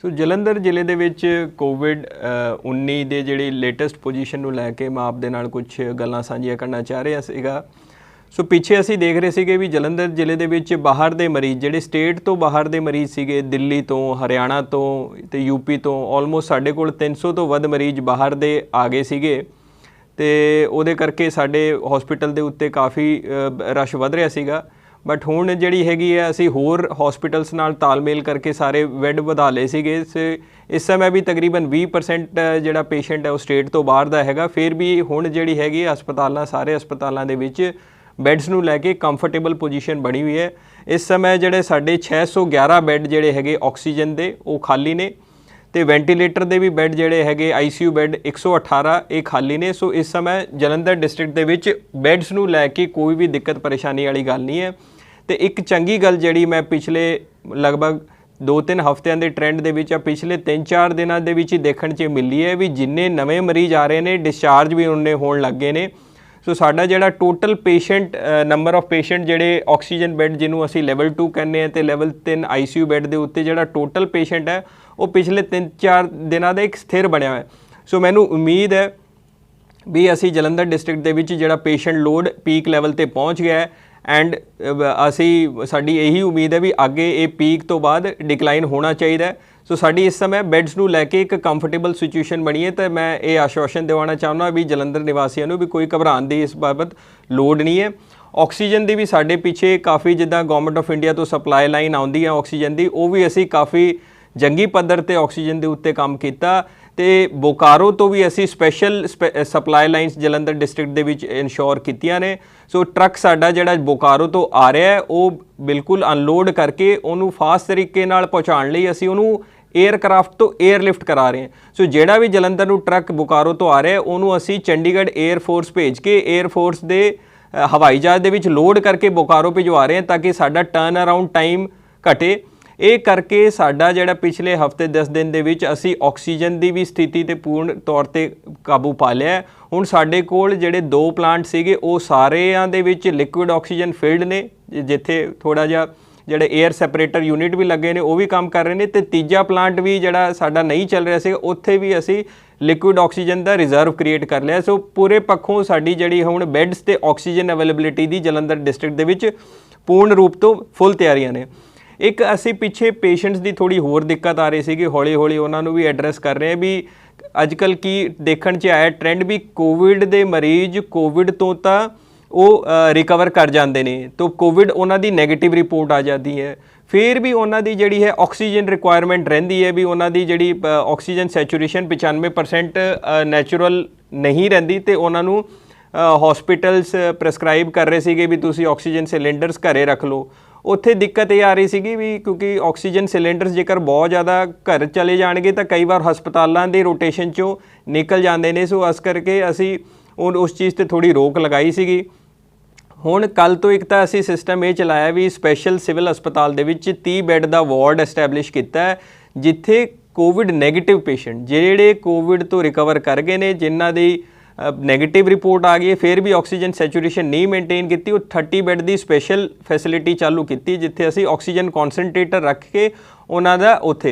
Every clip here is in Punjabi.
ਸੋ ਜਲੰਧਰ ਜ਼ਿਲ੍ਹੇ ਦੇ ਵਿੱਚ ਕੋਵਿਡ 19 ਦੇ ਜਿਹੜੀ ਲੇਟੈਸਟ ਪੋਜੀਸ਼ਨ ਨੂੰ ਲੈ ਕੇ ਮੈਂ ਆਪ ਦੇ ਨਾਲ ਕੁਝ ਗੱਲਾਂ ਸਾਂਝੀਆਂ ਕਰਨਾ ਚਾਹ ਰਿਹਾ ਸੀਗਾ। ਸੋ ਪਿੱਛੇ ਅਸੀਂ ਦੇਖ ਰਹੇ ਸੀਗੇ ਵੀ ਜਲੰਧਰ ਜ਼ਿਲ੍ਹੇ ਦੇ ਵਿੱਚ ਬਾਹਰ ਦੇ ਮਰੀਜ਼ ਜਿਹੜੇ ਸਟੇਟ ਤੋਂ ਬਾਹਰ ਦੇ ਮਰੀਜ਼ ਸੀਗੇ, ਦਿੱਲੀ ਤੋਂ, ਹਰਿਆਣਾ ਤੋਂ ਤੇ ਯੂਪੀ ਤੋਂ, ਆਲਮੋਸਟ ਸਾਡੇ ਕੋਲ 300 ਤੋਂ ਵੱਧ ਮਰੀਜ਼ ਬਾਹਰ ਦੇ ਆ ਗਏ ਸੀਗੇ ਤੇ ਉਹਦੇ ਕਰਕੇ ਸਾਡੇ ਹਸਪੀਟਲ ਦੇ ਉੱਤੇ ਕਾਫੀ ਰਸ਼ ਵੱਧ ਰਿਹਾ ਸੀਗਾ। ਬਟ ਹੁਣ ਜਿਹੜੀ ਹੈਗੀ ਹੈ ਅਸੀਂ ਹੋਰ ਹਸਪੀਟਲਸ ਨਾਲ ਤਾਲਮੇਲ ਕਰਕੇ ਸਾਰੇ ਬੈੱਡ ਵਧਾ ਲਏ ਸੀਗੇ। ਇਸ ਸਮੇਂ ਵੀ ਤਕਰੀਬਨ 20% ਜਿਹੜਾ ਪੇਸ਼ੈਂਟ ਹੈ ਉਹ ਸਟੇਟ ਤੋਂ ਬਾਹਰ ਦਾ ਹੈਗਾ। ਫਿਰ ਵੀ ਹੁਣ ਜਿਹੜੀ ਹੈਗੀ ਹਸਪਤਾਲਾਂ, ਸਾਰੇ ਹਸਪਤਾਲਾਂ ਦੇ ਵਿੱਚ ਬੈੱਡਸ ਨੂੰ ਲੈ ਕੇ ਕੰਫਰਟੇਬਲ ਪੋਜੀਸ਼ਨ ਬਣੀ ਹੋਈ ਹੈ। ਇਸ ਸਮੇਂ ਜਿਹੜੇ ਸਾਡੇ 611 ਬੈੱਡ ਜਿਹੜੇ ਹੈਗੇ ਆਕਸੀਜਨ ਦੇ ਉਹ ਖਾਲੀ ਨੇ ਤੇ ਵੈਂਟੀਲੇਟਰ ਦੇ ਵੀ ਬੈੱਡ ਜਿਹੜੇ ਹੈਗੇ ICU ਬੈੱਡ 118 ਇਹ ਖਾਲੀ ਨੇ। ਸੋ ਇਸ ਸਮੇਂ ਜਲੰਧਰ ਡਿਸਟ੍ਰਿਕਟ ਦੇ ਵਿੱਚ ਬੈੱਡਸ ਨੂੰ ਲੈ ਕੇ ਕੋਈ ਵੀ ਦਿੱਕਤ ਪਰੇਸ਼ਾਨੀ ਵਾਲੀ ਗੱਲ ਨਹੀਂ ਹੈ। ਤੇ ਇੱਕ ਚੰਗੀ ਗੱਲ ਜਿਹੜੀ ਮੈਂ ਪਿਛਲੇ ਲਗਭਗ 2-3 ਹਫ਼ਤਿਆਂ ਦੇ ਟ੍ਰੈਂਡ ਦੇ ਵਿੱਚ ਪਿਛਲੇ 3-4 ਦਿਨਾਂ ਦੇ ਵਿੱਚ ਹੀ ਦੇਖਣ 'ਚ ਮਿਲੀ ਹੈ ਵੀ ਜਿੰਨੇ ਨਵੇਂ ਮਰੀਜ਼ ਆ ਰਹੇ ਨੇ ਡਿਸਚਾਰਜ ਵੀ ਉਹਨੇ ਹੋਣ ਲੱਗੇ ਨੇ। ਸੋ ਸਾਡਾ ਜਿਹੜਾ total patient number of patient ਜਿਹੜੇ ਆਕਸੀਜਨ ਬੈੱਡ ਜਿਹਨੂੰ ਅਸੀਂ ਲੈਵਲ 2 ਕਹਿੰਦੇ ਹਾਂ ਤੇ ਲੈਵਲ 3 ICU ਬੈੱਡ ਦੇ ਉੱਤੇ ਜਿਹੜਾ ਟੋਟਲ ਪੇਸ਼ੈਂਟ ਹੈ ਉਹ ਪਿਛਲੇ 3-4 ਦਿਨਾਂ ਦਾ ਇੱਕ ਸਥਿਰ ਬਣਿਆ ਹੋਇਆ। ਸੋ ਮੈਨੂੰ ਉਮੀਦ ਹੈ ਵੀ ਅਸੀਂ ਜਲੰਧਰ ਡਿਸਟ੍ਰਿਕਟ ਦੇ ਵਿੱਚ ਜਿਹੜਾ ਪੇਸ਼ੈਂਟ ਲੋਡ ਪੀਕ ਲੈਵਲ 'ਤੇ ਪਹੁੰਚ ਗਿਆ ਹੈ ਐਂਡ ਸਾਡੀ ਇਹੀ ਉਮੀਦ ਹੈ ਵੀ ਅੱਗੇ ਇਹ ਪੀਕ ਤੋਂ ਬਾਅਦ ਡਿਕਲਾਈਨ ਹੋਣਾ ਚਾਹੀਦਾ। ਸੋ ਸਾਡੀ ਇਸ ਸਮੇਂ ਬੈੱਡਸ ਨੂੰ ਲੈ ਕੇ ਇੱਕ ਕੰਫਰਟੇਬਲ ਸਿਚੁਏਸ਼ਨ ਬਣੀ ਹੈ ਤੇ ਮੈਂ ਇਹ ਆਸ਼ਵਾਸਨ ਦਿਵਾਉਣਾ ਚਾਹੁੰਦਾ ਵੀ ਜਲੰਧਰ ਨਿਵਾਸੀਆਂ ਨੂੰ ਵੀ ਕੋਈ ਘਬਰਾਉਣ ਦੀ ਇਸ ਬਾਬਤ ਲੋੜ ਨਹੀਂ ਹੈ। ਆਕਸੀਜਨ ਦੀ ਵੀ ਸਾਡੇ ਪਿੱਛੇ ਕਾਫੀ ਜਿੱਦਾਂ ਗਵਰਨਮੈਂਟ ਆਫ ਇੰਡੀਆ ਤੋਂ ਸਪਲਾਈ ਲਾਈਨ ਆਉਂਦੀ ਹੈ ਆਕਸੀਜਨ ਦੀ, ਉਹ ਵੀ ਅਸੀਂ ਕਾਫੀ ਜੰਗੀ ਪੱਧਰ 'ਤੇ ਆਕਸੀਜਨ ਦੇ ਉੱਤੇ ਕੰਮ ਕੀਤਾ ਤੇ ਬੋਕਾਰੋ ਤੋਂ ਵੀ ਅਸੀਂ special supply lines Jalandhar district ਦੇ ਵਿੱਚ ਇਨਸ਼ੋਰ ਕੀਤੀਆਂ ਨੇ। ਸੋ ਟਰੱਕ ਸਾਡਾ ਜਿਹੜਾ ਬੋਕਾਰੋ ਤੋਂ ਆ ਰਿਹਾ ਹੈ ਉਹ ਬਿਲਕੁਲ ਅਨਲੋਡ ਕਰਕੇ ਉਹਨੂੰ ਫਾਸਟ ਤਰੀਕੇ ਨਾਲ ਪਹੁੰਚਾਉਣ ਲਈ ਅਸੀਂ ਉਹਨੂੰ ਏਅਰਕ੍ਰਾਫਟ ਤੋਂ ਏਅਰਲਿਫਟ ਕਰਾ ਰਹੇ ਹਾਂ। ਸੋ ਜਿਹੜਾ ਵੀ ਜਲੰਧਰ ਨੂੰ ਟਰੱਕ ਬੋਕਾਰੋ ਤੋਂ ਆ ਰਿਹਾ ਉਹਨੂੰ ਅਸੀਂ ਚੰਡੀਗੜ੍ਹ ਏਅਰਫੋਰਸ ਭੇਜ ਕੇ ਏਅਰਫੋਰਸ ਦੇ ਹਵਾਈ ਜਹਾਜ਼ ਦੇ ਵਿੱਚ ਲੋਡ ਕਰਕੇ ਬੋਕਾਰੋ ਭਿਜਵਾ ਰਹੇ ਹਾਂ ਤਾਂ ਕਿ ਸਾਡਾ ਟਰਨ ਅਰਾਊਂਡ ਟਾਈਮ ਘਟੇ। ਇਹ ਕਰਕੇ ਸਾਡਾ ਜਿਹੜਾ ਪਿਛਲੇ ਹਫ਼ਤੇ 10 ਦਿਨ ਦੇ ਵਿੱਚ ਅਸੀਂ ਆਕਸੀਜਨ ਦੀ ਵੀ ਸਥਿਤੀ 'ਤੇ ਪੂਰਨ ਤੌਰ 'ਤੇ ਕਾਬੂ ਪਾ ਲਿਆ। ਹੁਣ ਸਾਡੇ ਕੋਲ ਜਿਹੜੇ 2 ਪਲਾਂਟ ਸੀਗੇ ਉਹ ਸਾਰਿਆਂ ਦੇ ਵਿੱਚ ਲਿਕੁਇਡ ਆਕਸੀਜਨ ਫਿਲਡ ਨੇ, ਜਿੱਥੇ ਥੋੜ੍ਹਾ ਜਿਹਾ ਜਿਹੜੇ ਏਅਰ ਸੈਪਰੇਟਰ ਯੂਨਿਟ ਵੀ ਲੱਗੇ ਨੇ ਉਹ ਵੀ ਕੰਮ ਕਰ ਰਹੇ ਨੇ ਤੇ ਤੀਜਾ ਪਲਾਂਟ ਵੀ ਜਿਹੜਾ ਸਾਡਾ ਨਹੀਂ ਚੱਲ ਰਿਹਾ ਸੀ ਉੱਥੇ ਵੀ ਅਸੀਂ ਲਿਕੁਇਡ ਆਕਸੀਜਨ ਦਾ ਰਿਜ਼ਰਵ ਕ੍ਰੀਏਟ ਕਰ ਲਿਆ। ਸੋ ਪੂਰੇ ਪੱਖੋਂ ਸਾਡੀ ਜਿਹੜੀ ਹੁਣ ਬੈੱਡਸ ਤੇ ਆਕਸੀਜਨ ਅਵੇਲੇਬਿਲਿਟੀ ਦੀ ਜਲੰਧਰ ਡਿਸਟ੍ਰਿਕਟ ਦੇ ਵਿੱਚ ਪੂਰਨ ਰੂਪ ਤੋਂ ਫੁੱਲ ਤਿਆਰੀਆਂ ਨੇ। ਇੱਕ ਅਸੀਂ ਪਿੱਛੇ ਪੇਸ਼ੈਂਟਸ ਦੀ ਥੋੜ੍ਹੀ ਹੋਰ ਦਿੱਕਤ ਆ ਰਹੀ ਸੀਗੀ, ਹੌਲੀ ਹੌਲੀ ਉਹਨਾਂ ਨੂੰ ਵੀ ਐਡਰੈਸ ਕਰ ਰਹੇ ਹਾਂ ਵੀ ਅੱਜ ਕੱਲ੍ਹ ਕੀ ਦੇਖਣ 'ਚ ਆਇਆ ਟ੍ਰੈਂਡ ਵੀ ਕੋਵਿਡ ਦੇ ਮਰੀਜ਼ ਕੋਵਿਡ ਤੋਂ ਤਾਂ ਉਹ ਰਿਕਵਰ ਕਰ ਜਾਂਦੇ ਨੇ ਤਾਂ ਕੋਵਿਡ ਉਹਨਾਂ ਦੀ ਨੈਗੇਟਿਵ ਰਿਪੋਰਟ ਆ ਜਾਂਦੀ ਹੈ। ਫਿਰ ਵੀ ਉਹਨਾਂ ਦੀ ਜਿਹੜੀ ਹੈ ਆਕਸੀਜਨ ਰਿਕੁਆਇਰਮੈਂਟ ਰਹਿੰਦੀ ਹੈ ਵੀ ਉਹਨਾਂ ਦੀ ਜਿਹੜੀ ਆਕਸੀਜਨ ਸੈਚੂਰੇਸ਼ਨ 95% ਨੈਚੁਰਲ ਨਹੀਂ ਰਹਿੰਦੀ ਤੇ ਉਹਨਾਂ ਨੂੰ ਹਸਪੀਟਲਸ ਪ੍ਰੈਸਕ੍ਰਾਈਬ ਕਰ ਰਹੇ ਸੀਗੇ ਵੀ ਤੁਸੀਂ ਆਕਸੀਜਨ ਸਿਲੰਡਰਸ ਘਰੇ ਰੱਖ ਲਓ। ਉੱਥੇ ਦਿੱਕਤ ਇਹ ਆ ਰਹੀ ਸੀਗੀ ਵੀ ਕਿਉਂਕਿ ਆਕਸੀਜਨ ਸਿਲੰਡਰਸ ਜੇਕਰ ਬਹੁਤ ਜ਼ਿਆਦਾ ਘਰ ਚਲੇ ਜਾਣਗੇ ਤਾਂ ਕਈ ਵਾਰ ਹਸਪਤਾਲਾਂ ਦੇ ਰੋਟੇਸ਼ਨ 'ਚੋਂ ਨਿਕਲ ਜਾਂਦੇ ਨੇ। ਸੋ ਇਸ ਕਰਕੇ ਅਸੀਂ ਉਸ ਚੀਜ਼ 'ਤੇ ਥੋੜ੍ਹੀ ਰੋਕ ਲਗਾਈ ਸੀਗੀ। ਹੁਣ ਕੱਲ੍ਹ ਤੋਂ ਇੱਕ ਤਾਂ ਅਸੀਂ ਸਿਸਟਮ ਇਹ ਚਲਾਇਆ ਵੀ ਸਪੈਸ਼ਲ ਸਿਵਲ ਹਸਪਤਾਲ ਦੇ ਵਿੱਚ 30 ਬੈੱਡ ਦਾ ਵਾਰਡ ਐਸਟੈਬਲਿਸ਼ ਕੀਤਾ ਜਿੱਥੇ ਕੋਵਿਡ ਨੈਗੇਟਿਵ ਪੇਸ਼ੈਂਟ ਜਿਹੜੇ ਕੋਵਿਡ ਤੋਂ ਰਿਕਵਰ ਕਰ ਗਏ ਨੇ, ਜਿਨ੍ਹਾਂ ਦੀ ਨੈਗੇਟਿਵ ਰਿਪੋਰਟ ਆ ਗਈ ਹੈ ਫਿਰ ਵੀ ਆਕਸੀਜਨ ਸੈਚੂਰੇਸ਼ਨ ਨਹੀਂ ਮੇਨਟੇਨ ਕੀਤੀ, ਉਹ 30 ਬੈੱਡ ਦੀ ਸਪੈਸ਼ਲ ਫੈਸਿਲਿਟੀ ਚਾਲੂ ਕੀਤੀ ਜਿੱਥੇ ਅਸੀਂ ਆਕਸੀਜਨ ਕੌਨਸਨਟ੍ਰੇਟਰ ਰੱਖ ਕੇ ਉਹਨਾਂ ਦਾ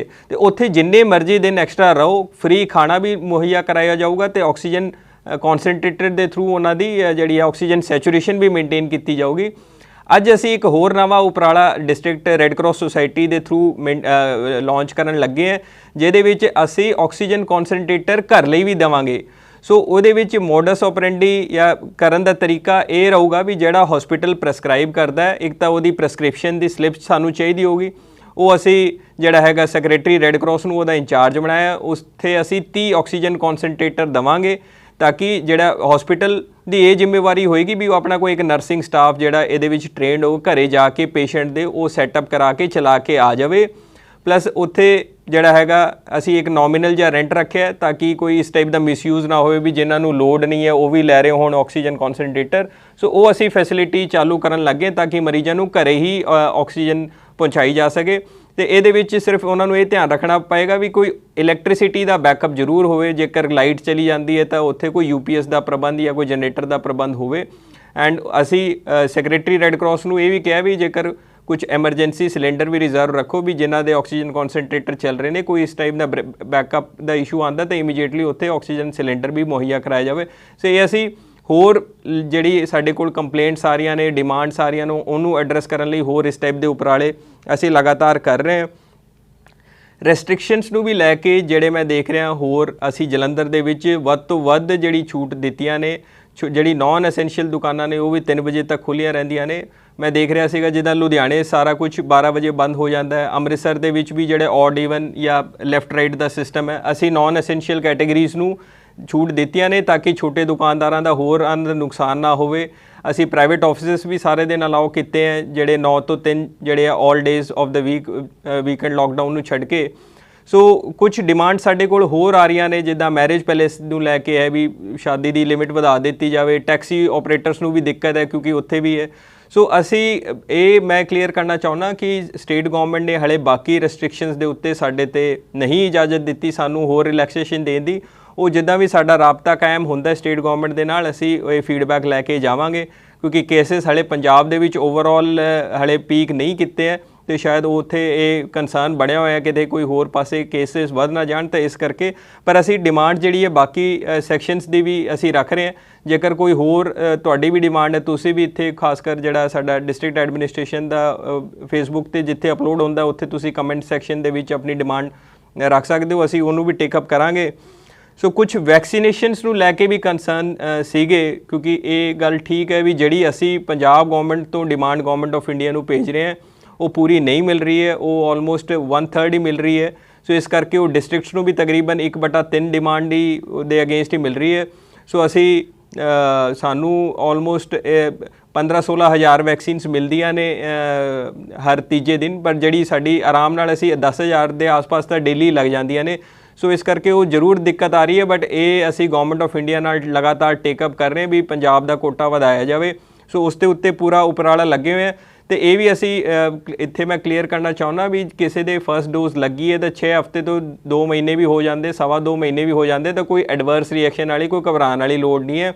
ਉੱਥੇ ਜਿੰਨੇ ਮਰਜ਼ੀ ਦਿਨ ਐਕਸਟਰਾ ਰਹੋ, ਫ੍ਰੀ ਖਾਣਾ ਵੀ ਮੁਹੱਈਆ ਕਰਾਇਆ ਜਾਊਗਾ ਤੇ ਆਕਸੀਜਨ ਕੌਨਸਨਟ੍ਰੇਟਰ ਦੇ ਥਰੂ ਉਹਨਾਂ ਦੀ ਜਿਹੜੀ ਆਕਸੀਜਨ ਸੈਚੂਰੇਸ਼ਨ ਵੀ ਮੇਨਟੇਨ ਕੀਤੀ ਜਾਊਗੀ। ਅੱਜ ਅਸੀਂ ਇੱਕ ਹੋਰ ਨਵਾਂ ਉਪਰਾਲਾ ਡਿਸਟ੍ਰਿਕਟ ਰੈੱਡ ਕਰਾਸ ਸੁਸਾਇਟੀ ਦੇ ਥਰੂ ਲਾਂਚ ਕਰਨ ਲੱਗੇ ਹਾਂ ਜਿਹਦੇ ਵਿੱਚ ਅਸੀਂ ਆਕਸੀਜਨ ਕੌਨਸਨਟ੍ਰੇਟਰ ਘਰ ਲਈ ਵੀ ਦੇਵਾਂਗੇ। ਸੋ ਉਹਦੇ ਵਿੱਚ ਮੋਡਸ ਆਪਰੈਂਡੀ ਜਾਂ ਕਰਨ ਦਾ ਤਰੀਕਾ ਇਹ ਰਹੂਗਾ ਵੀ ਜਿਹੜਾ ਹਸਪੀਟਲ ਪ੍ਰੈਸਕ੍ਰਾਈਬ ਕਰਦਾ ਇੱਕ ਤਾਂ ਉਹਦੀ ਪ੍ਰੈਸਕ੍ਰਿਪਸ਼ਨ ਦੀ ਸਲਿੱਪ ਸਾਨੂੰ ਚਾਹੀਦੀ ਹੋਊਗੀ, ਉਹ ਅਸੀਂ ਜਿਹੜਾ ਹੈਗਾ ਸੈਕਟਰੀ ਰੈੱਡ ਕਰਾਸ ਨੂੰ ਉਹਦਾ ਇੰਚਾਰਜ ਬਣਾਇਆ, ਉੱਥੇ ਅਸੀਂ 30 ਆਕਸੀਜਨ ਕੌਨਸਨਟ੍ਰੇਟਰ ਦੇਵਾਂਗੇ ਤਾਂ ਕਿ ਜਿਹੜਾ ਹਸਪੀਟਲ ਦੀ ਇਹ ਜ਼ਿੰਮੇਵਾਰੀ ਹੋਏਗੀ ਵੀ ਉਹ ਆਪਣਾ ਕੋਈ ਇੱਕ ਨਰਸਿੰਗ ਸਟਾਫ ਜਿਹੜਾ ਇਹਦੇ ਵਿੱਚ ਟ੍ਰੇਨਡ ਹੋ ਘਰੇ ਜਾ ਕੇ ਪੇਸ਼ੈਂਟ ਦੇ ਉਹ ਸੈਟਅਪ ਕਰਾ ਕੇ ਚਲਾ ਕੇ ਆ ਜਾਵੇ। ਪਲੱਸ ਉੱਥੇ ਜਿਹੜਾ ਹੈਗਾ ਅਸੀਂ ਇੱਕ ਨੋਮੀਨਲ ਜਿਹਾ ਰੈਂਟ ਰੱਖਿਆ ਤਾਂ ਕਿ ਕੋਈ ਇਸ ਟਾਈਪ ਦਾ ਮਿਸਯੂਜ਼ ਨਾ ਹੋਵੇ ਵੀ ਜਿਨ੍ਹਾਂ ਨੂੰ ਲੋਡ ਨਹੀਂ ਹੈ ਉਹ ਵੀ ਲੈ ਰਹੇ ਹੋਣ ਆਕਸੀਜਨ ਕੌਨਸਨਟ੍ਰੇਟਰ। ਸੋ ਉਹ ਅਸੀਂ ਫੈਸਿਲਿਟੀ ਚਾਲੂ ਕਰਨ ਲੱਗੇ ਤਾਂ ਕਿ ਮਰੀਜ਼ਾਂ ਨੂੰ ਘਰੇ ਹੀ ਆਕਸੀਜਨ ਪਹੁੰਚਾਈ ਜਾ ਸਕੇ। ਤੇ ਇਹਦੇ ਵਿੱਚ ਸਿਰਫ ਉਹਨਾਂ ਨੂੰ ਇਹ ਧਿਆਨ ਰੱਖਣਾ ਪਏਗਾ ਵੀ ਕੋਈ ਇਲੈਕਟ੍ਰਿਸਿਟੀ ਦਾ ਬੈਕਅਪ ਜ਼ਰੂਰ ਹੋਵੇ, ਜੇਕਰ ਲਾਈਟ ਚਲੀ ਜਾਂਦੀ ਹੈ ਤਾਂ ਉੱਥੇ ਕੋਈ UPS ਦਾ ਪ੍ਰਬੰਧ ਜਾਂ ਕੋਈ ਜਨਰੇਟਰ ਦਾ ਪ੍ਰਬੰਧ ਹੋਵੇ। ਐਂਡ ਅਸੀਂ ਸੈਕਟਰੀ ਰੈੱਡ ਕਰਾਸ ਨੂੰ ਇਹ ਵੀ ਕਿਹਾ ਵੀ ਜੇਕਰ ਕੁਝ ਐਮਰਜੈਂਸੀ ਸਿਲੰਡਰ ਵੀ ਰਿਜ਼ਰਵ ਰੱਖੋ ਵੀ ਜਿਨ੍ਹਾਂ ਦੇ ਆਕਸੀਜਨ ਕਨਸੈਂਟਰੇਟਰ ਚੱਲ ਰਹੇ ਨੇ, ਕੋਈ ਇਸ ਟਾਈਪ ਦਾ ਬੈਕਅਪ ਦਾ ਇਸ਼ੂ ਆਉਂਦਾ ਤਾਂ ਇਮੀਡੀਏਟਲੀ ਉੱਥੇ ਆਕਸੀਜਨ ਸਿਲੰਡਰ ਵੀ ਮੁਹੱਈਆ ਕਰਾਇਆ ਜਾਵੇ। ਸੋ ਇਹ ਅਸੀਂ ਹੋਰ ਜਿਹੜੀ ਸਾਡੇ ਕੋਲ ਕੰਪਲੇਂਟਸ ਆ ਰਹੀਆਂ ਨੇ, ਡਿਮਾਂਡਸ ਆ ਰਹੀਆਂ ਨੂੰ, ਉਹਨੂੰ ਐਡਰੈਸ ਕਰਨ ਲਈ ਹੋਰ ਇਸ ਟਾਈਪ ਦੇ ਉਪਰਾਲੇ ਅਸੀਂ ਲਗਾਤਾਰ ਕਰ ਰਹੇ ਹਾਂ। ਰੈਸਟ੍ਰਿਕਸ਼ਨਸ ਨੂੰ ਵੀ ਲੈ ਕੇ ਜਿਹੜੇ ਮੈਂ ਦੇਖ ਰਿਹਾ ਹੋਰ ਅਸੀਂ ਜਲੰਧਰ ਦੇ ਵਿੱਚ ਵੱਧ ਤੋਂ ਵੱਧ ਜਿਹੜੀ ਛੂਟ ਦਿੱਤੀਆਂ ਨੇ। ਜਿਹੜੀ ਨਾਨ ਐਸੈਂਸ਼ੀਅਲ ਦੁਕਾਨਾਂ ਨੇ ਉਹ ਵੀ 3 ਵਜੇ ਤੱਕ ਖੁੱਲ੍ਹੀਆਂ ਰਹਿੰਦੀਆਂ ਨੇ। ਮੈਂ ਦੇਖ ਰਿਹਾ ਸੀਗਾ ਜਿੱਦਾਂ ਲੁਧਿਆਣੇ ਸਾਰਾ ਕੁਝ 12 ਵਜੇ ਬੰਦ ਹੋ ਜਾਂਦਾ ਹੈ। ਅੰਮ੍ਰਿਤਸਰ ਦੇ ਵਿੱਚ ਵੀ ਜਿਹੜੇ ਔਡ ਈਵਨ ਜਾਂ ਲੈਫਟ ਰਾਈਟ ਦਾ ਸਿਸਟਮ ਹੈ, ਅਸੀਂ ਨਾਨ ਐਸੈਂਸ਼ੀਅਲ ਕੈਟੇਗਰੀਜ਼ ਨੂੰ ਛੂਟ ਦਿੱਤੀਆਂ ਨੇ ਤਾਂ ਕਿ ਛੋਟੇ ਦੁਕਾਨਦਾਰਾਂ ਦਾ ਹੋਰ ਨੁਕਸਾਨ ਨਾ ਹੋਵੇ। ਅਸੀਂ ਪ੍ਰਾਈਵੇਟ ਆਫਿਸਿਸ ਵੀ ਸਾਰੇ ਦਿਨ ਅਲਾਓ ਕੀਤੇ ਹੈ, ਜਿਹੜੇ 9 ਤੋਂ 3 ਜਿਹੜੇ ਆ all days of the weekend lockdown ਨੂੰ ਛੱਡ ਕੇ। ਸੋ ਕੁਝ ਡਿਮਾਂਡ ਸਾਡੇ ਕੋਲ ਹੋਰ ਆ ਰਹੀਆਂ ਨੇ, ਜਿੱਦਾਂ ਮੈਰਿਜ ਪੈਲੇਸ ਨੂੰ ਲੈ ਕੇ ਹੈ ਵੀ ਸ਼ਾਦੀ ਦੀ ਲਿਮਿਟ ਵਧਾ ਦਿੱਤੀ ਜਾਵੇ। ਟੈਕਸੀ ਆਪਰੇਟਰਸ ਨੂੰ ਵੀ ਦਿੱਕਤ ਹੈ ਕਿਉਂਕਿ ਉੱਥੇ ਵੀ ਹੈ। ਸੋ ਅਸੀਂ ਇਹ ਮੈਂ ਕਲੀਅਰ ਕਰਨਾ ਚਾਹੁੰਦਾ ਕਿ ਸਟੇਟ ਗਵਰਨਮੈਂਟ ਨੇ ਹਲੇ ਬਾਕੀ ਰੈਸਟ੍ਰਿਕਸ਼ਨਸ ਦੇ ਉੱਤੇ ਸਾਡੇ ਤੇ ਨਹੀਂ ਇਜਾਜ਼ਤ ਦਿੱਤੀ ਸਾਨੂੰ ਹੋਰ ਰਿਲੈਕਸੇਸ਼ਨ ਦੇਣ ਦੀ। ਉਹ ਜਿੱਦਾਂ ਵੀ ਸਾਡਾ ਰਾਬਤਾ ਕਾਇਮ ਹੁੰਦਾ ਸਟੇਟ ਗਵਰਨਮੈਂਟ ਦੇ ਨਾਲ, ਅਸੀਂ ਇਹ ਫੀਡਬੈਕ ਲੈ ਕੇ ਜਾਵਾਂਗੇ ਕਿਉਂਕਿ ਕੇਸਿਸ ਹਲੇ ਪੰਜਾਬ ਦੇ ਵਿੱਚ ਓਵਰਆਲ ਹਲੇ ਪੀਕ ਨਹੀਂ ਕੀਤੇ ਹੈ ਤੇ ਸ਼ਾਇਦ ਉੱਥੇ ਇਹ ਕੰਸਰਨ ਬਣਿਆ ਹੋਇਆ ਕਿਤੇ ਕੋਈ ਹੋਰ ਪਾਸੇ ਕੇਸਿਸ ਵੱਧ ਨਾ ਜਾਣ, ਤਾਂ ਇਸ ਕਰਕੇ। ਪਰ ਅਸੀਂ ਡਿਮਾਂਡ ਜਿਹੜੀ ਹੈ ਬਾਕੀ ਸੈਕਸ਼ਨਸ ਦੀ ਵੀ ਅਸੀਂ ਰੱਖ ਰਹੇ ਹਾਂ। ਜੇਕਰ ਕੋਈ ਹੋਰ ਤੁਹਾਡੀ ਵੀ ਡਿਮਾਂਡ ਹੈ, ਤੁਸੀਂ ਵੀ ਇੱਥੇ ਖਾਸ ਕਰ ਜਿਹੜਾ ਸਾਡਾ ਡਿਸਟ੍ਰਿਕਟ ਐਡਮਿਨਿਸਟ੍ਰੇਸ਼ਨ ਦਾ ਫੇਸਬੁੱਕ 'ਤੇ ਜਿੱਥੇ ਅਪਲੋਡ ਹੁੰਦਾ ਉੱਥੇ ਤੁਸੀਂ ਕਮੈਂਟ ਸੈਕਸ਼ਨ ਦੇ ਵਿੱਚ ਆਪਣੀ ਡਿਮਾਂਡ ਰੱਖ ਸਕਦੇ ਹੋ, ਅਸੀਂ ਉਹਨੂੰ ਵੀ ਟੇਕਅਪ ਕਰਾਂਗੇ। ਸੋ ਕੁਝ ਵੈਕਸੀਨੇਸ਼ਨਸ ਨੂੰ ਲੈ ਕੇ ਵੀ ਕੰਸਰਨ ਸੀਗੇ ਕਿਉਂਕਿ ਇਹ ਗੱਲ ਠੀਕ ਹੈ ਵੀ ਜਿਹੜੀ ਅਸੀਂ ਪੰਜਾਬ ਗਵਰਨਮੈਂਟ ਤੋਂ ਡਿਮਾਂਡ ਗਵਰਨਮੈਂਟ ਆਫ ਇੰਡੀਆ ਨੂੰ ਭੇਜ ਰਹੇ ਹਾਂ ਉਹ ਪੂਰੀ ਨਹੀਂ ਮਿਲ ਰਹੀ ਹੈ, ਉਹ ਆਲਮੋਸਟ 1/3 ਹੀ ਮਿਲ ਰਹੀ ਹੈ। ਸੋ ਇਸ ਕਰਕੇ ਉਹ ਡਿਸਟ੍ਰਿਕਟਸ ਨੂੰ ਵੀ ਤਕਰੀਬਨ 1/3 ਡਿਮਾਂਡ ਹੀ ਦੇ ਅਗੇਂਸਟ ਹੀ ਮਿਲ ਰਹੀ ਹੈ। ਸੋ ਅਸੀਂ ਸਾਨੂੰ ਆਲਮੋਸਟ 15-16 ਹਜ਼ਾਰ ਵੈਕਸੀਨਸ ਮਿਲਦੀਆਂ ਨੇ ਹਰ ਤੀਜੇ ਦਿਨ, ਪਰ ਜਿਹੜੀ ਸਾਡੀ ਆਰਾਮ ਨਾਲ ਅਸੀਂ 10,000 ਦੇ ਆਸ-ਪਾਸ ਤਾਂ ਡੇਲੀ ਲੱਗ ਜਾਂਦੀਆਂ ਨੇ। ਸੋ ਇਸ ਕਰਕੇ ਉਹ ਜ਼ਰੂਰ ਦਿੱਕਤ ਆ ਰਹੀ ਹੈ, ਬਟ ਇਹ ਅਸੀਂ ਗਵਰਨਮੈਂਟ ਆਫ ਇੰਡੀਆ ਨਾਲ ਲਗਾਤਾਰ ਟੇਕਅਪ ਕਰ ਰਹੇ ਹਾਂ ਵੀ ਪੰਜਾਬ ਦਾ ਕੋਟਾ ਵਧਾਇਆ ਜਾਵੇ। ਸੋ ਉਸ ਦੇ ਉੱਤੇ ਪੂਰਾ ਉਪਰਾਲਾ ਲੱਗੇ ਹੋਏ ਹੈ। ਤੇ ਇਹ ਵੀ ਅਸੀਂ ਇੱਥੇ ਮੈਂ ਕਲੀਅਰ ਕਰਨਾ ਚਾਹੁੰਦਾ ਵੀ ਕਿਸੇ ਦੇ ਫਸਟ ਡੋਜ਼ ਲੱਗੀ ਹੈ ਤਾਂ 6 ਹਫ਼ਤੇ ਤੋਂ 2 ਮਹੀਨੇ ਵੀ ਹੋ ਜਾਂਦੇ, 2.25 ਮਹੀਨੇ ਵੀ ਹੋ ਜਾਂਦੇ, ਤਾਂ ਕੋਈ ਐਡਵਰਸ ਰਿਐਕਸ਼ਨ ਵਾਲੀ ਕੋਈ ਘਬਰਾਉਣ ਵਾਲੀ ਲੋੜ ਨਹੀਂ ਹੈ।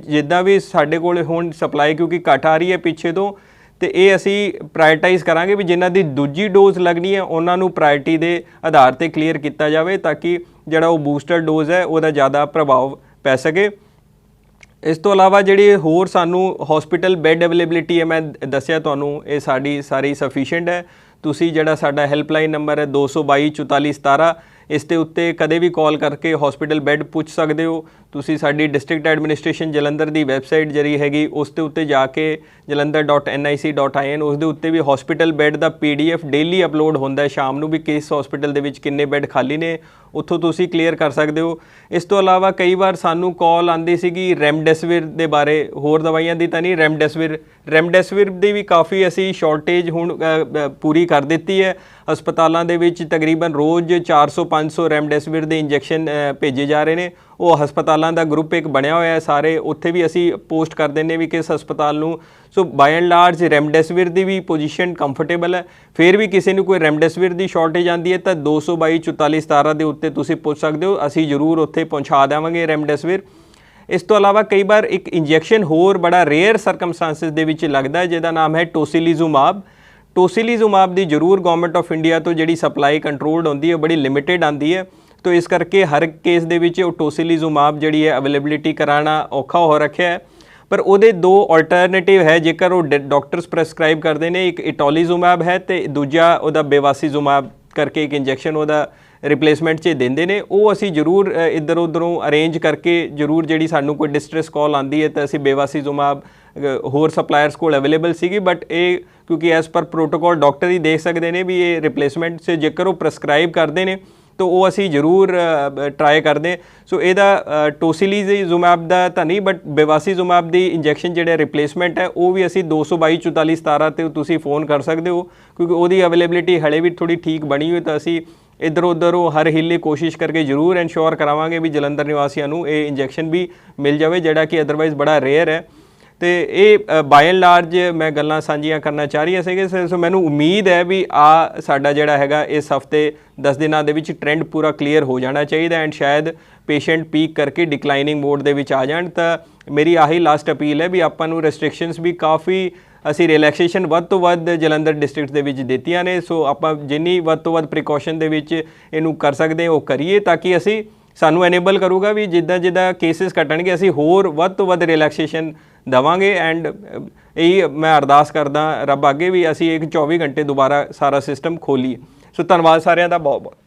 ਜਿੱਦਾਂ ਵੀ ਸਾਡੇ ਕੋਲ ਹੁਣ ਸਪਲਾਈ ਕਿਉਂਕਿ ਘੱਟ ਆ ਰਹੀ ਹੈ ਪਿੱਛੇ ਤੋਂ, ਤੇ ਇਹ ਅਸੀਂ ਪ੍ਰਾਇਰਟਾਈਜ਼ ਕਰਾਂਗੇ ਵੀ ਜਿਨ੍ਹਾਂ ਦੀ ਦੂਜੀ ਡੋਜ਼ ਲੱਗਣੀ ਹੈ ਉਹਨਾਂ ਨੂੰ ਪ੍ਰਾਇਰਟੀ ਦੇ ਆਧਾਰ 'ਤੇ ਕਲੀਅਰ ਕੀਤਾ ਜਾਵੇ ਤਾਂ ਕਿ ਜਿਹੜਾ ਉਹ ਬੂਸਟਰ ਡੋਜ਼ ਹੈ ਉਹਦਾ ਜ਼ਿਆਦਾ ਪ੍ਰਭਾਵ ਪੈ ਸਕੇ। ਇਸ ਤੋਂ ਇਲਾਵਾ ਜਿਹੜੀ ਹੋਰ ਸਾਨੂੰ ਹਸਪੀਟਲ ਬੈੱਡ ਅਵੇਲੇਬਿਲਿਟੀ ਹੈ, ਮੈਂ ਦੱਸਿਆ ਤੁਹਾਨੂੰ ਇਹ ਸਾਡੀ ਸਾਰੀ ਸਫੀਸ਼ੀਐਂਟ ਹੈ। ਤੁਸੀਂ ਜਿਹੜਾ ਸਾਡਾ ਹੈਲਪਲਾਈਨ ਨੰਬਰ ਹੈ 222 44 17, ਇਸ ਦੇ ਉੱਤੇ ਕਦੇ ਵੀ ਕਾਲ ਕਰਕੇ ਹਸਪੀਟਲ ਬੈੱਡ ਪੁੱਛ ਸਕਦੇ ਹੋ। ਤੁਸੀਂ ਸਾਡੀ ਡਿਸਟ੍ਰਿਕਟ ਐਡਮਿਨਿਸਟ੍ਰੇਸ਼ਨ ਜਲੰਧਰ ਦੀ ਵੈਬਸਾਈਟ ਜਿਹੜੀ ਹੈਗੀ ਉਸ ਦੇ ਉੱਤੇ ਜਾ ਕੇ jalandhar.nic.in ਉਸ ਦੇ ਉੱਤੇ ਵੀ ਹਸਪੀਟਲ ਬੈੱਡ ਦਾ PDF ਡੇਲੀ ਅਪਲੋਡ ਹੁੰਦਾ ਹੈ ਸ਼ਾਮ ਨੂੰ ਵੀ ਕਿਸ ਹਸਪੀਟਲ ਦੇ ਵਿੱਚ ਕਿੰਨੇ ਬੈੱਡ ਖਾਲੀ ਨੇ, ਉੱਥੋਂ ਤੁਸੀਂ ਕਲੀਅਰ ਕਰ ਸਕਦੇ ਹੋ। ਇਸ ਤੋਂ ਇਲਾਵਾ ਕਈ ਵਾਰ ਸਾਨੂੰ ਕਾਲ ਆਉਂਦੀ ਸੀਗੀ ਰੈਮਡੈਸਿਵਿਰ ਦੇ ਬਾਰੇ, ਹੋਰ ਦਵਾਈਆਂ ਦੀ ਤਾਂ ਨਹੀਂ, ਰੈਮਡੈਸਿਵਿਰ ਦੀ ਵੀ ਕਾਫੀ ਅਸੀਂ ਸ਼ਾਰਟੇਜ ਹੁਣ ਪੂਰੀ ਕਰ ਦਿੱਤੀ ਹੈ। ਹਸਪਤਾਲਾਂ ਦੇ ਵਿੱਚ ਤਕਰੀਬਨ ਰੋਜ਼ 400-500 ਰੈਮਡੈਸਿਵਿਰ ਦੇ ਇੰਜੈਕਸ਼ਨ ਭੇਜੇ ਜਾ ਰਹੇ ਨੇ। ਉਹ ਹਸਪਤਾਲਾਂ ਦਾ ਗਰੁੱਪ ਇੱਕ ਬਣਿਆ ਹੋਇਆ ਹੈ ਸਾਰੇ, ਉੱਥੇ ਵੀ ਅਸੀਂ ਪੋਸਟ ਕਰ ਦਿੰਦੇ ਵੀ ਕਿਸ ਹਸਪਤਾਲ ਨੂੰ। ਸੋ ਬਾਈ and large ਰੈਮਡੈਸਿਵਿਰ the we position comfortable ਹੈ। ਫਿਰ ਵੀ ਕਿਸੇ ਨੂੰ ਕੋਈ ਰੈਮਡੈਸਿਵਿਰ ਦੀ ਸ਼ਾਰਟੇਜ ਆਉਂਦੀ ਹੈ ਤਾਂ 222 44 17 ਦੇ ਉੱਤੇ ਤੁਸੀਂ ਪੁੱਛ ਸਕਦੇ ਹੋ, ਅਸੀਂ ਜ਼ਰੂਰ ਉੱਥੇ ਪਹੁੰਚਾ ਦੇਵਾਂਗੇ ਰੈਮਡੈਸਿਵਿਰ। ਇਸ ਤੋਂ ਇਲਾਵਾ ਕਈ ਵਾਰ ਇੱਕ ਇੰਜੈਕਸ਼ਨ ਹੋਰ ਬੜਾ ਰੇਅਰ ਸਰਕਮਸਟੈਂਸਿਸ ਦੇ ਵਿੱਚ ਲੱਗਦਾ ਹੈ ਜਿਹਦਾ ਨਾਮ ਹੈ ਟੋਸੀਲੀਜ਼ੂਮਾਬ। ਟੋਸੀਲੀਜ਼ੂਮਾਬ ਦੀ ਜ਼ਰੂਰ ਗਵਰਨਮੈਂਟ ਆਫ ਇੰਡੀਆ ਤੋਂ ਜਿਹੜੀ ਸਪਲਾਈ ਕੰਟਰੋਲਡ ਹੁੰਦੀ ਹੈ ਬੜੀ ਲਿਮਿਟਿਡ ਆਉਂਦੀ ਹੈ, तो इस करके हर केस दे विच टोसिलीजुमाब जिहड़ी है अवेलेबिलिटी कराना औखा हो रखा है। पर ਉਹਦੇ दो अल्टरनेटिव है जेकर वो डॉक्टर्स प्रेसक्राइब करते हैं, एक इटोलीजुमाब है तो दूजा ਉਹਦਾ बेवासीजुमाब करके एक इंजैक्शन ਉਹਦਾ रिप्लेसमेंट 'ਚ ਦਿੰਦੇ ਨੇ। ਉਹ ਅਸੀਂ ਜ਼ਰੂਰ ਇੱਧਰ ਉੱਧਰੋਂ ਅਰੇਂਜ ਕਰਕੇ ਜ਼ਰੂਰ ਜਿਹੜੀ ਸਾਨੂੰ ਕੋਈ ਡਿਸਟ੍ਰੈਸ ਕਾਲ ਆਉਂਦੀ ਹੈ ਤਾਂ ਅਸੀਂ बेवासीजुमाब ਹੋਰ ਸਪਲਾਇਰਸ ਕੋਲ ਅਵੇਲੇਬਲ ਸੀਗੀ, ਬਟ ਇਹ ਕਿਉਂਕਿ ਐਸ ਪਰ ਪ੍ਰੋਟੋਕੋਲ ਡਾਕਟਰ ਹੀ ਦੇਖ ਸਕਦੇ ਨੇ ਵੀ ਇਹ ਰਿਪਲੇਸਮੈਂਟ 'ਚ ਜੇਕਰ ਉਹ ਪ੍ਰੈਸਕ੍ਰਾਈਬ ਕਰਦੇ ਨੇ तो वो असी जरूर ट्राई करते। सो ਇਹਦਾ टोसिलीजुमाब ਦਾ ਤਾਂ ਨਹੀਂ, बट बेवासीजुमाब ਦੀ इंजैक्शन ਜਿਹੜੇ रिप्लेसमेंट है वो भी असी 222 44 17 ਤੇ ਤੁਸੀਂ फ़ोन कर सकते हो, क्योंकि ਉਹਦੀ अवेलेबिलिटी हले भी थोड़ी ठीक बनी हुई। तो असी इधर उधर हर हीले कोशिश करके जरूर इंश्योर करावांगे भी जलंधर निवासियों को ये इंजैक्शन भी मिल जाए, जिहड़ा कि अदरवाइज़ बड़ा रेयर है। तो ये बाय एंड लार्ज मैं गल्लां सांझियां करना चाह रही सीगे। सो मैनूं उम्मीद है भी आ साडा जिहड़ा हैगा इस हफ्ते 10 दिनों दे विच ट्रेंड पूरा क्लीयर हो जाना चाहिए एंड शायद पेशेंट पीक करके डिक्लाइनिंग मोड दे विच आ जाण। तो मेरी आही लास्ट अपील है भी आपां नूं रेस्ट्रिक्शनस भी काफ़ी ਅਸੀਂ ਰਿਲੈਕਸੇਸ਼ਨ ਵੱਧ ਤੋਂ ਵੱਧ ਜਲੰਧਰ ਡਿਸਟ੍ਰਿਕਟ ਦੇ ਵਿੱਚ ਦਿੱਤੀਆਂ ਨੇ। ਸੋ ਆਪਾਂ ਜਿੰਨੀ ਵੱਧ ਤੋਂ ਵੱਧ ਪ੍ਰੀਕਾਸ਼ਨ ਦੇ ਵਿੱਚ ਇਹਨੂੰ ਕਰ ਸਕਦੇ ਉਹ ਕਰੀਏ, ਤਾਂ ਕਿ ਅਸੀਂ ਸਾਨੂੰ ਐਨੇਬਲ ਕਰੂਗਾ ਵੀ ਜਿੱਦਾਂ ਕੇਸਿਸ ਘਟਣਗੇ ਅਸੀਂ ਹੋਰ ਵੱਧ ਤੋਂ ਵੱਧ ਰਿਲੈਕਸੇਸ਼ਨ ਦੇਵਾਂਗੇ। ਐਂਡ ਇਹ ਮੈਂ ਅਰਦਾਸ ਕਰਦਾ ਰੱਬ ਅੱਗੇ ਵੀ ਅਸੀਂ ਇੱਕ 24 ਘੰਟੇ ਦੁਬਾਰਾ ਸਾਰਾ ਸਿਸਟਮ ਖੋਲੀਏ। ਸੋ ਧੰਨਵਾਦ ਸਾਰਿਆਂ ਦਾ ਬਹੁਤ ਬਹੁਤ।